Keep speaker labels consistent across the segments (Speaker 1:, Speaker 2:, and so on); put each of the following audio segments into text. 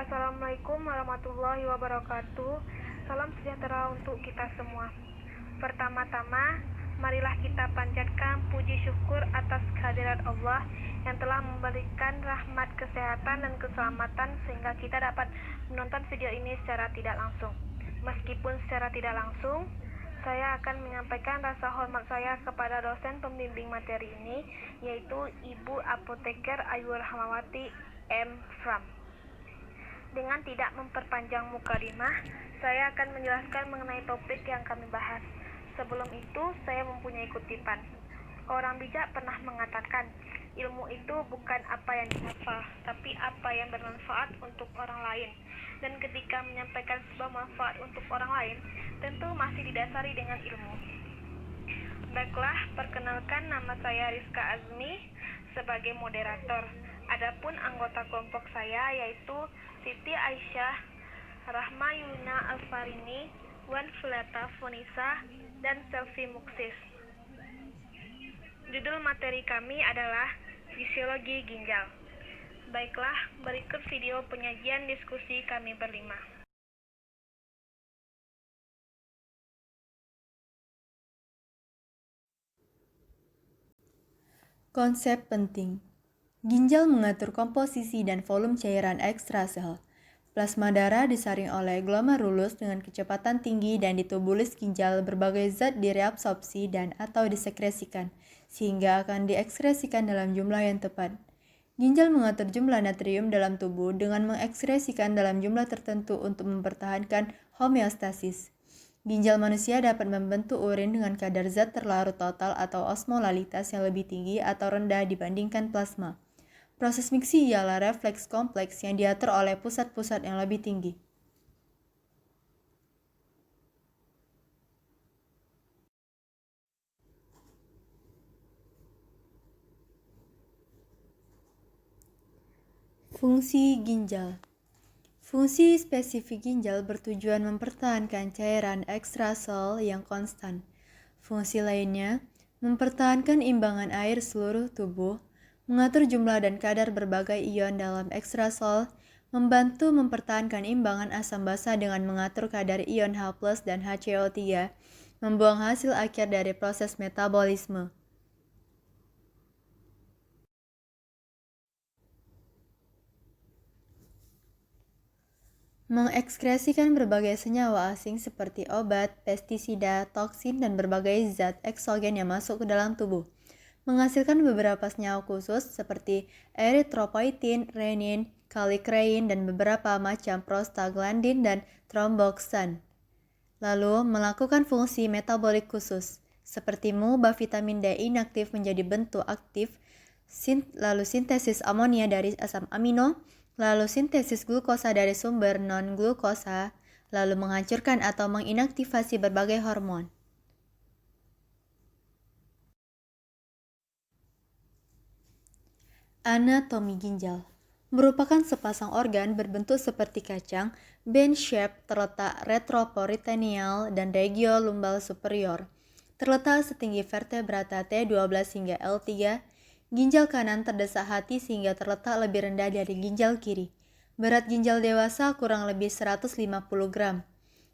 Speaker 1: Assalamualaikum warahmatullahi wabarakatuh. Salam sejahtera untuk kita semua. Pertama-tama, marilah kita panjatkan puji syukur atas kehadirat Allah yang telah memberikan rahmat kesehatan dan keselamatan sehingga kita dapat menonton video ini secara tidak langsung. Meskipun secara tidak langsung, saya akan menyampaikan rasa hormat saya kepada dosen pembimbing materi ini, yaitu Ibu Apoteker Ayu Rahmawati M. Fram. Dengan tidak memperpanjang mukadimah, saya akan menjelaskan mengenai topik yang kami bahas. Sebelum itu, saya mempunyai kutipan. Orang bijak pernah mengatakan, ilmu itu bukan apa yang dihafal, tapi apa yang bermanfaat untuk orang lain. Dan ketika menyampaikan sebuah manfaat untuk orang lain, tentu masih didasari dengan ilmu. Baiklah, perkenalkan, nama saya Rizka Azmi sebagai moderator. Adapun anggota kelompok saya yaitu Siti Aisyah, Rahma Yulina Alfarini, Wan Fulata Fonisa, dan Selvi Muksis. Judul materi kami adalah Fisiologi Ginjal. Baiklah, berikut video penyajian diskusi kami berlima.
Speaker 2: Konsep penting. Ginjal mengatur komposisi dan volume cairan ekstrasel. Plasma darah disaring oleh glomerulus dengan kecepatan tinggi dan di tubulis ginjal berbagai zat direabsorpsi dan atau disekresikan, sehingga akan diekskresikan dalam jumlah yang tepat. Ginjal mengatur jumlah natrium dalam tubuh dengan mengekskresikan dalam jumlah tertentu untuk mempertahankan homeostasis. Ginjal manusia dapat membentuk urin dengan kadar zat terlarut total atau osmolalitas yang lebih tinggi atau rendah dibandingkan plasma. Proses miksi ialah refleks kompleks yang diatur oleh pusat-pusat yang lebih tinggi. Fungsi ginjal. Fungsi spesifik ginjal bertujuan mempertahankan cairan ekstrasel yang konstan. Fungsi lainnya, mempertahankan imbangan air seluruh tubuh, mengatur jumlah dan kadar berbagai ion dalam ekstrasel, membantu mempertahankan imbangan asam basa dengan mengatur kadar ion H+ dan HCO3, membuang hasil akhir dari proses metabolisme. Mengekskresikan berbagai senyawa asing seperti obat, pestisida, toksin, dan berbagai zat eksogen yang masuk ke dalam tubuh. Menghasilkan beberapa senyawa khusus seperti eritropoietin, renin, kallikrein, dan beberapa macam prostaglandin dan thromboxan. Lalu, melakukan fungsi metabolik khusus, seperti mengubah vitamin D inaktif menjadi bentuk aktif, lalu sintesis amonia dari asam amino, lalu sintesis glukosa dari sumber non-glukosa, lalu menghancurkan atau menginaktivasi berbagai hormon. Anatomi ginjal merupakan sepasang organ berbentuk seperti kacang, band-shaped terletak retroperitoneal dan regiolumbal superior. Terletak setinggi vertebrata T12 hingga L3, ginjal kanan terdesak hati sehingga terletak lebih rendah dari ginjal kiri. Berat ginjal dewasa kurang lebih 150 gram.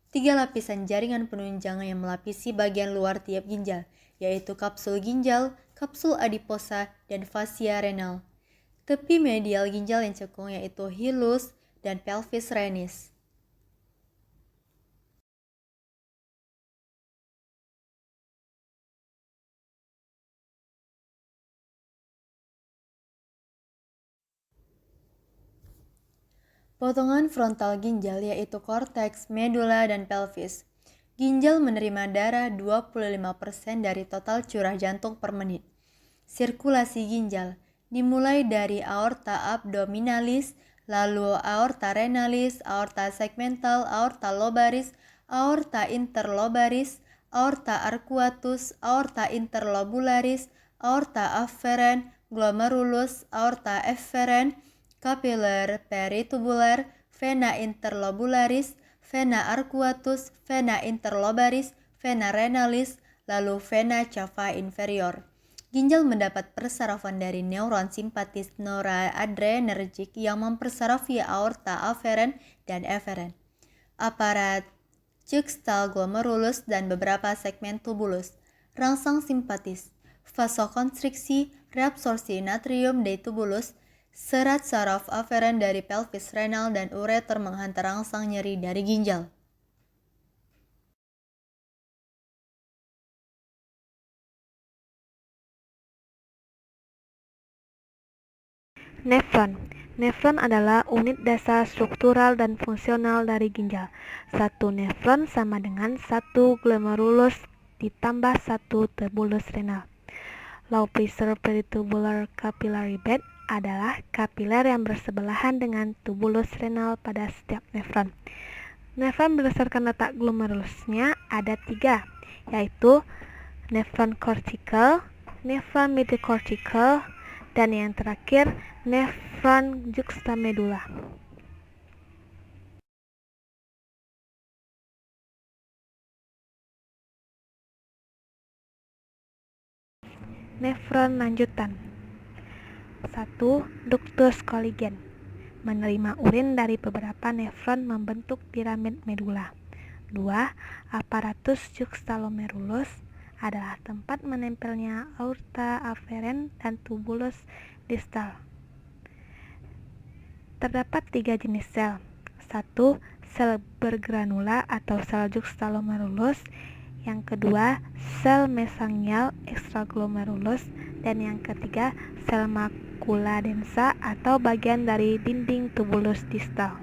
Speaker 2: 3 lapisan jaringan penunjang yang melapisi bagian luar tiap ginjal, yaitu kapsul ginjal, kapsul adiposa, dan fascia renal. Tepi medial ginjal yang cekung yaitu hilus dan pelvis renis. Potongan frontal ginjal yaitu korteks, medula, dan pelvis. Ginjal menerima darah 25% dari total curah jantung per menit. Sirkulasi ginjal dimulai dari aorta abdominalis, lalu aorta renalis, aorta segmental, aorta lobaris, aorta interlobaris, aorta arcuatus, aorta interlobularis, aorta afferen, glomerulus, aorta efferen, capillary peritubular, vena interlobularis, vena arcuatus, vena interlobaris, vena renalis, lalu vena cava inferior. Ginjal mendapat persarafan dari neuron simpatis noradrenergik yang mempersaraf via aorta aferen dan eferen, aparat juxtaglomerulus dan beberapa segmen tubulus, rangsang simpatis, vasokonstriksi, reabsorpsi natrium di tubulus, serat saraf aferen dari pelvis renal dan ureter menghantar rangsang nyeri dari ginjal.
Speaker 1: Nefron. Nefron adalah unit dasar struktural dan fungsional dari ginjal. Satu nefron sama dengan satu glomerulus ditambah satu tubulus renal. Low pressure peritubular capillary bed adalah kapiler yang bersebelahan dengan tubulus renal pada setiap nefron. Nefron berdasarkan letak glomerulusnya ada 3, yaitu nefron cortical, nefron midcortical, dan yang terakhir nefron juxtamedula. Nefron lanjutan. 1. Ductus Colligen, menerima urin dari beberapa nefron membentuk piramid medula. 2. Apparatus juxtaglomerulus adalah tempat menempelnya aorta aferen dan tubulus distal. Terdapat 3 jenis sel. 1. Sel bergranula atau sel juxtaglomerulus. Yang kedua, sel mesangial extraglomerulus. Dan yang ketiga, sel makula densa atau bagian dari dinding tubulus distal.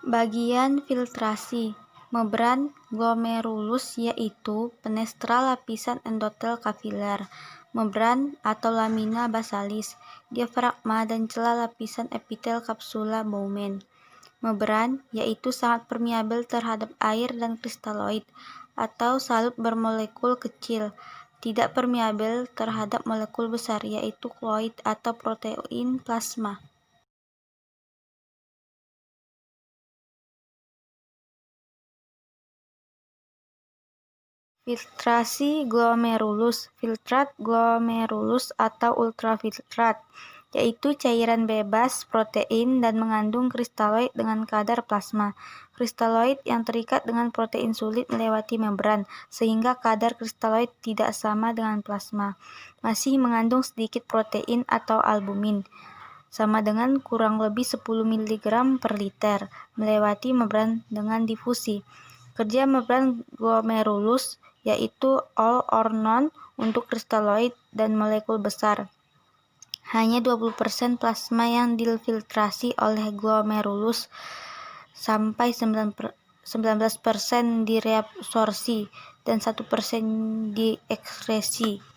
Speaker 3: Bagian filtrasi membran glomerulus yaitu penestra lapisan endotel kapiler, membran atau lamina basalis, diafragma dan celah lapisan epitel kapsula Bowman. Membran yaitu sangat permeabel terhadap air dan kristaloid atau salut bermolekul kecil, tidak permeabel terhadap molekul besar yaitu kloid atau protein plasma. Filtrasi glomerulus, filtrat glomerulus atau ultrafiltrat, yaitu cairan bebas protein dan mengandung kristaloid dengan kadar plasma. Kristaloid yang terikat dengan protein sulit melewati membran, sehingga kadar kristaloid tidak sama dengan plasma. Masih mengandung sedikit protein atau albumin, sama dengan kurang lebih 10 mg per liter, melewati membran dengan difusi. Kerja membran glomerulus yaitu all or none untuk kristaloid dan molekul besar. Hanya 20% plasma yang difiltrasi oleh glomerulus sampai 19% direabsorpsi dan 1% diekskresi.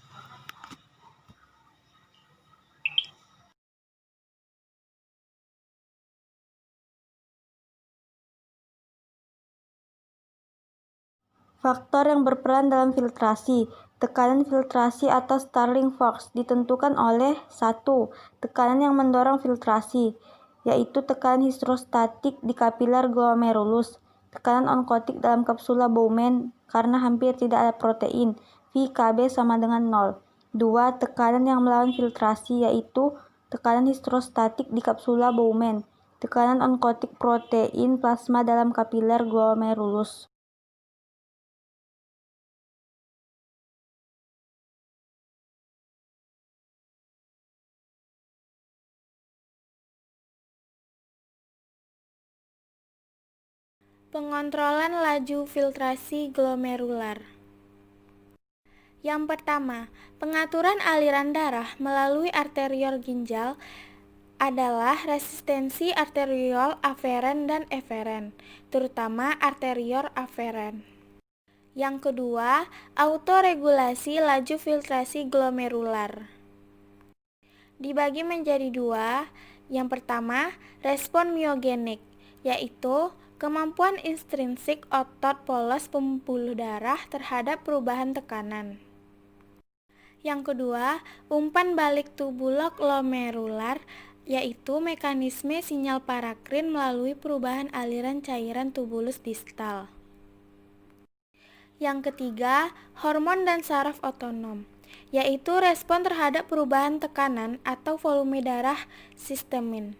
Speaker 3: Faktor yang berperan dalam filtrasi. Tekanan filtrasi atau Starling force ditentukan oleh 1. Tekanan yang mendorong filtrasi, yaitu tekanan hidrostatik di kapiler glomerulus, tekanan onkotik dalam kapsula Bowman karena hampir tidak ada protein, VKB sama dengan 0. 2. Tekanan yang melawan filtrasi, yaitu tekanan hidrostatik di kapsula Bowman, tekanan onkotik protein plasma dalam kapiler glomerulus.
Speaker 4: Pengontrolan laju filtrasi glomerular. Yang pertama, pengaturan aliran darah melalui arteriol ginjal adalah resistensi arteriol aferen dan eferen, terutama arteriol aferen. Yang kedua, autoregulasi laju filtrasi glomerular. Dibagi menjadi 2. Yang pertama, respon myogenik, yaitu Kemampuan intrinsik otot polos pembuluh darah terhadap perubahan tekanan. Yang kedua, umpan balik tubulo-glomerular, yaitu mekanisme sinyal parakrin melalui perubahan aliran cairan tubulus distal. Yang ketiga, hormon dan saraf otonom, yaitu respon terhadap perubahan tekanan atau volume darah sistemin.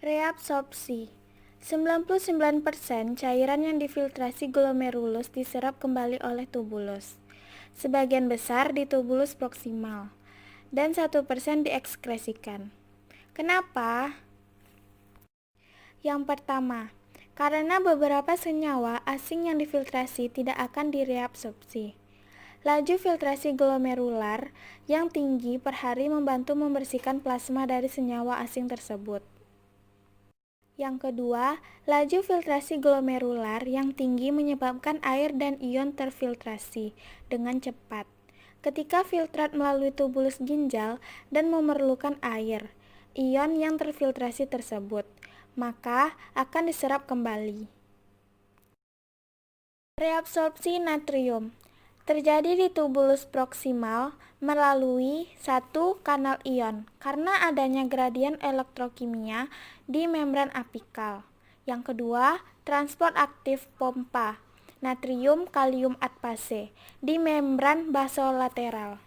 Speaker 4: Reabsorpsi. 99% cairan yang difiltrasi glomerulus diserap kembali oleh tubulus. Sebagian besar di tubulus proksimal dan 1% diekskresikan. Kenapa? Yang pertama, karena beberapa senyawa asing yang difiltrasi tidak akan direabsorpsi. Laju filtrasi glomerular yang tinggi per hari membantu membersihkan plasma dari senyawa asing tersebut. Yang kedua, laju filtrasi glomerular yang tinggi menyebabkan air dan ion terfiltrasi dengan cepat. Ketika filtrat melalui tubulus ginjal dan memerlukan air, ion yang terfiltrasi tersebut, maka akan diserap kembali. Reabsorpsi natrium terjadi di tubulus proksimal melalui satu kanal ion karena adanya gradien elektrokimia di membran apikal. Yang kedua, transport aktif pompa natrium kalium atpase di membran basolateral.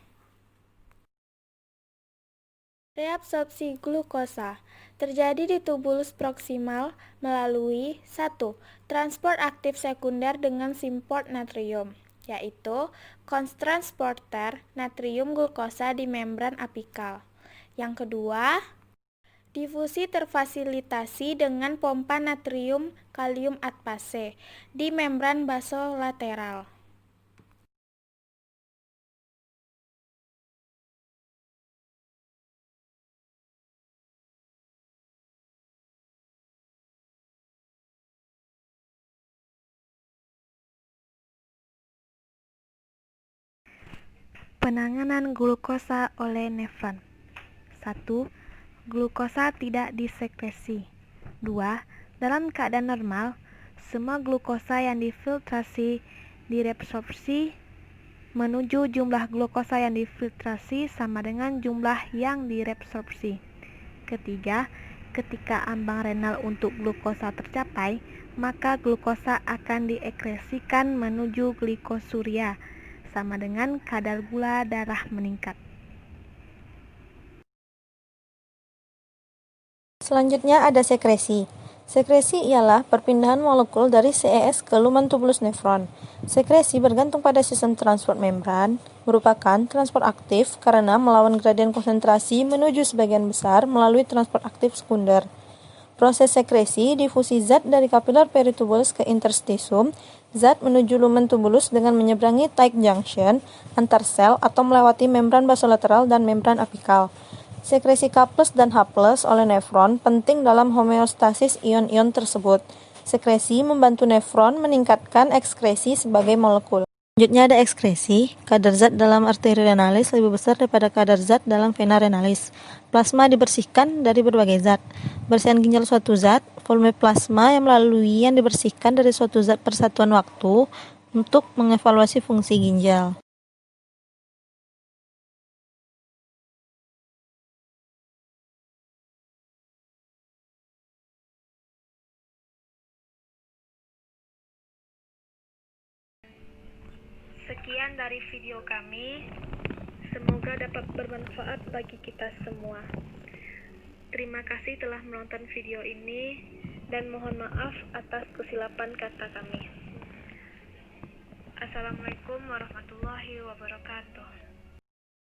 Speaker 4: Reabsorpsi glukosa terjadi di tubulus proksimal melalui 1. Transport aktif sekunder dengan simport natrium, yaitu konstransporter natrium glukosa di membran apikal. Yang kedua, difusi terfasilitasi dengan pompa natrium kalium atpase di membran basolateral.
Speaker 1: Penanganan glukosa oleh nefron. 1. Glukosa tidak disekresi. 2. Dalam keadaan normal, semua glukosa yang difiltrasi direabsorpsi menuju jumlah glukosa yang difiltrasi sama dengan jumlah yang direabsorpsi. Ketiga, ketika ambang renal untuk glukosa tercapai, maka glukosa akan diekskresikan menuju glikosuria sama dengan kadar gula darah meningkat.
Speaker 5: Selanjutnya ada sekresi. Sekresi ialah perpindahan molekul dari CES ke lumen tubulus nefron. Sekresi bergantung pada sistem transport membran, merupakan transport aktif karena melawan gradien konsentrasi menuju sebagian besar melalui transport aktif sekunder. Proses sekresi difusi zat dari kapilar peritubulus ke interstisum, zat menuju lumen tubulus dengan menyeberangi tight junction antar sel atau melewati membran basolateral dan membran apikal. Sekresi K+ dan H+ oleh nefron penting dalam homeostasis ion-ion tersebut. Sekresi membantu nefron meningkatkan ekskresi sebagai molekul. Selanjutnya ada ekskresi. Kadar zat dalam arteri renalis lebih besar daripada kadar zat dalam vena renalis. Plasma dibersihkan dari berbagai zat. Bersihan ginjal suatu zat, volume plasma yang melalui yang dibersihkan dari suatu zat per satuan waktu untuk mengevaluasi fungsi ginjal.
Speaker 1: Sekian dari video kami. Semoga dapat bermanfaat bagi kita semua. Terima kasih telah menonton video ini dan mohon maaf atas kesilapan kata kami. Assalamualaikum warahmatullahi wabarakatuh.